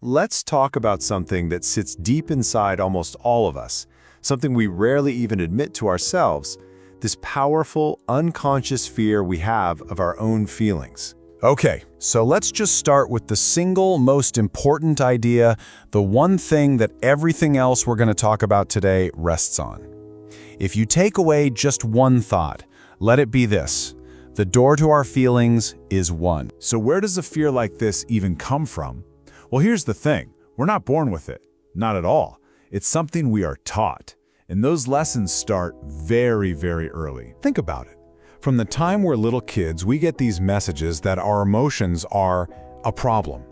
let's talk about something that sits deep inside almost all of us, something we rarely even admit to ourselves, this powerful, unconscious fear we have of our own feelings. Okay, so let's just start with the single most important idea, the one thing that everything else we're going to talk about today rests on. If you take away just one thought, let it be this: the door to our feelings is one. So where does a fear like this even come from? Well, here's the thing. We're not born with it. Not at all. It's something we are taught. And those lessons start very, very early. Think about it. From the time we're little kids, we get these messages that our emotions are a problem.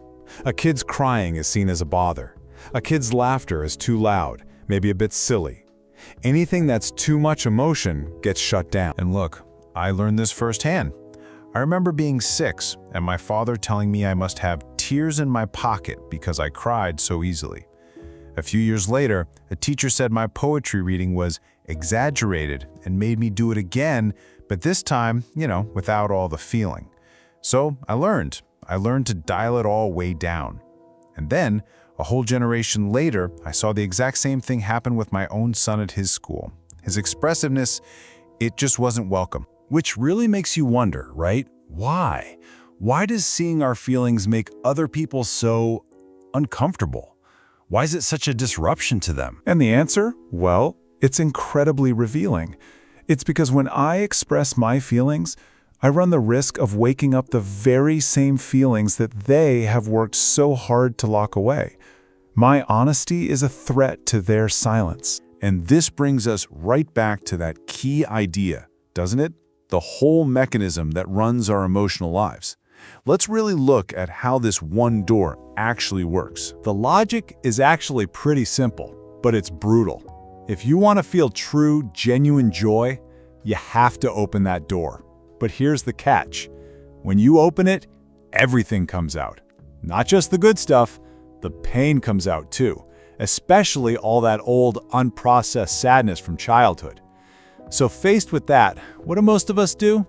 A kid's crying is seen as a bother. A kid's laughter is too loud, maybe a bit silly. Anything that's too much emotion gets shut down. And look, I learned this firsthand. I remember being 6 and my father telling me I must have tears in my pocket because I cried so easily. A few years later, a teacher said my poetry reading was exaggerated and made me do it again, but this time, without all the feeling. So I learned to dial it all way down. And then, a whole generation later, I saw the exact same thing happen with my own son at his school. His expressiveness, it just wasn't welcome. Which really makes you wonder, right? Why? Why does seeing our feelings make other people so uncomfortable? Why is it such a disruption to them? And the answer? Well, it's incredibly revealing. It's because when I express my feelings, I run the risk of waking up the very same feelings that they have worked so hard to lock away. My honesty is a threat to their silence. And this brings us right back to that key idea, doesn't it? The whole mechanism that runs our emotional lives. Let's really look at how this one door actually works. The logic is actually pretty simple, but it's brutal. If you want to feel true, genuine joy, you have to open that door. But here's the catch. When you open it, everything comes out. Not just the good stuff, the pain comes out too, especially all that old, unprocessed sadness from childhood. So faced with that, what do most of us do?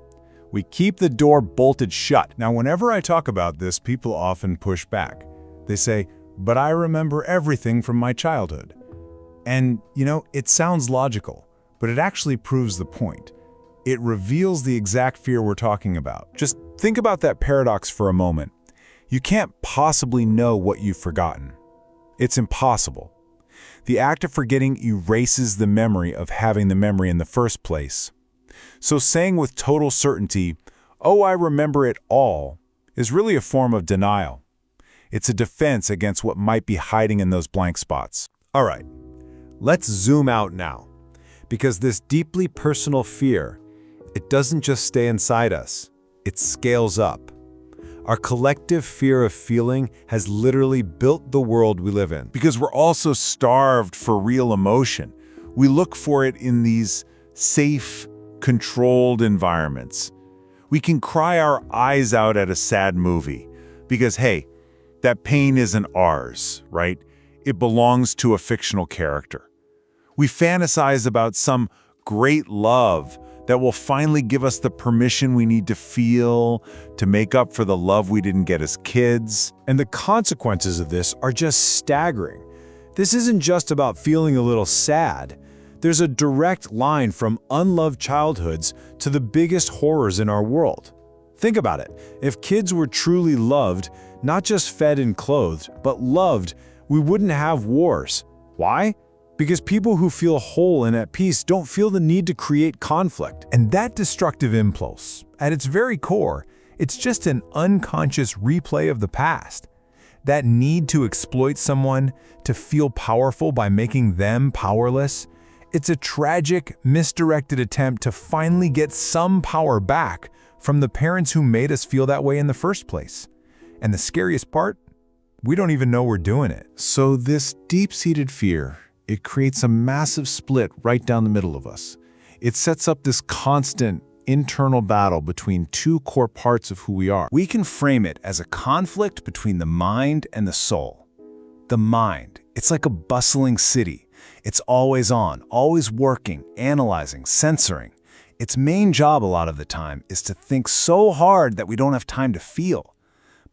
We keep the door bolted shut. Now, whenever I talk about this, people often push back. They say, but I remember everything from my childhood. And, it sounds logical, but it actually proves the point. It reveals the exact fear we're talking about. Just think about that paradox for a moment. You can't possibly know what you've forgotten. It's impossible. The act of forgetting erases the memory of having the memory in the first place. So saying with total certainty, "Oh, I remember it all," is really a form of denial. It's a defense against what might be hiding in those blank spots. All right, let's zoom out now. Because this deeply personal fear, it doesn't just stay inside us, it scales up. Our collective fear of feeling has literally built the world we live in. Because we're also starved for real emotion. We look for it in these safe, controlled environments. We can cry our eyes out at a sad movie because, hey, that pain isn't ours, right? It belongs to a fictional character. We fantasize about some great love that will finally give us the permission we need to feel to make up for the love we didn't get as kids. And the consequences of this are just staggering. This isn't just about feeling a little sad. There's a direct line from unloved childhoods to the biggest horrors in our world. Think about it. If kids were truly loved, not just fed and clothed, but loved, we wouldn't have wars. Why? Because people who feel whole and at peace don't feel the need to create conflict. And that destructive impulse, at its very core, it's just an unconscious replay of the past. That need to exploit someone, to feel powerful by making them powerless, it's a tragic, misdirected attempt to finally get some power back from the parents who made us feel that way in the first place. And the scariest part? We don't even know we're doing it. So this deep-seated fear, it creates a massive split right down the middle of us. It sets up this constant internal battle between two core parts of who we are. We can frame it as a conflict between the mind and the soul. The mind, it's like a bustling city. It's always on, always working, analyzing, censoring. Its main job a lot of the time is to think so hard that we don't have time to feel.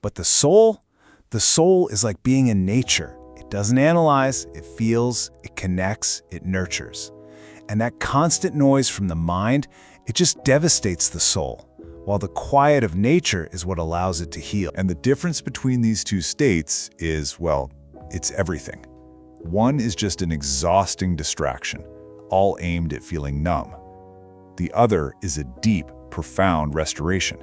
But the soul, The soul is like being in nature. It doesn't analyze, it feels, it connects, it nurtures. And that constant noise from the mind, it just devastates the soul, while the quiet of nature is what allows it to heal. And the difference between these two states is, well, it's everything. One is just an exhausting distraction, all aimed at feeling numb. The other is a deep, profound restoration.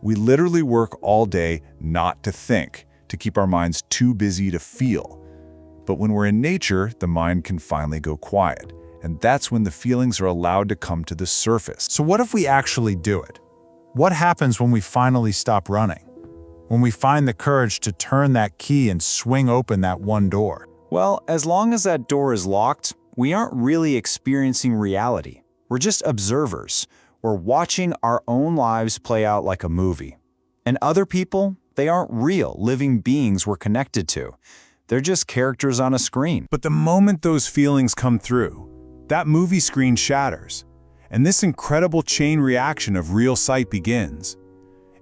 We literally work all day not to think, to keep our minds too busy to feel. But when we're in nature, the mind can finally go quiet. And that's when the feelings are allowed to come to the surface. So what if we actually do it? What happens when we finally stop running? When we find the courage to turn that key and swing open that one door? Well, as long as that door is locked, we aren't really experiencing reality. We're just observers. We're watching our own lives play out like a movie. And other people, they aren't real, living beings we're connected to. They're just characters on a screen. But the moment those feelings come through, that movie screen shatters, and this incredible chain reaction of real sight begins.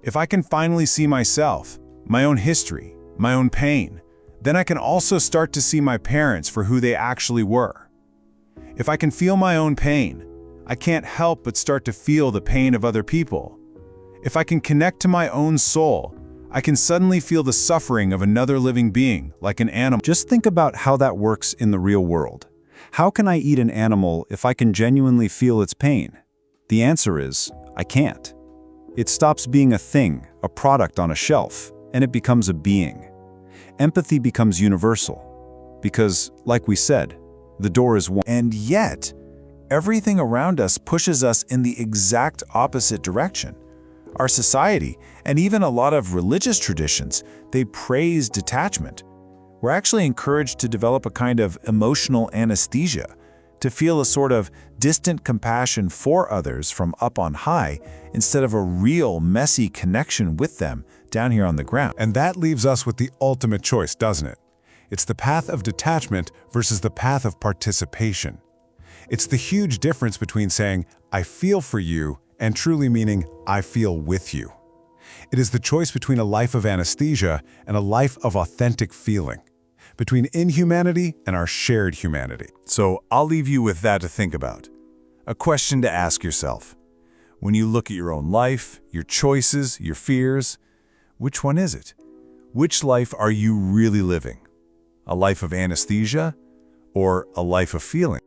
If I can finally see myself, my own history, my own pain, then I can also start to see my parents for who they actually were. If I can feel my own pain, I can't help but start to feel the pain of other people. If I can connect to my own soul, I can suddenly feel the suffering of another living being, like an animal. Just think about how that works in the real world. How can I eat an animal if I can genuinely feel its pain? The answer is, I can't. It stops being a thing, a product on a shelf, and it becomes a being. Empathy becomes universal. Because, like we said, the door is one. And yet, everything around us pushes us in the exact opposite direction. Our society, and even a lot of religious traditions, they praise detachment. We're actually encouraged to develop a kind of emotional anesthesia, to feel a sort of distant compassion for others from up on high, instead of a real, messy connection with them down here on the ground. And that leaves us with the ultimate choice, doesn't it? It's the path of detachment versus the path of participation. It's the huge difference between saying, I feel for you, and truly meaning, I feel with you. It is the choice between a life of anesthesia and a life of authentic feeling, between inhumanity and our shared humanity. So I'll leave you with that to think about. A question to ask yourself. When you look at your own life, your choices, your fears, which one is it? Which life are you really living? A life of anesthesia or a life of feeling?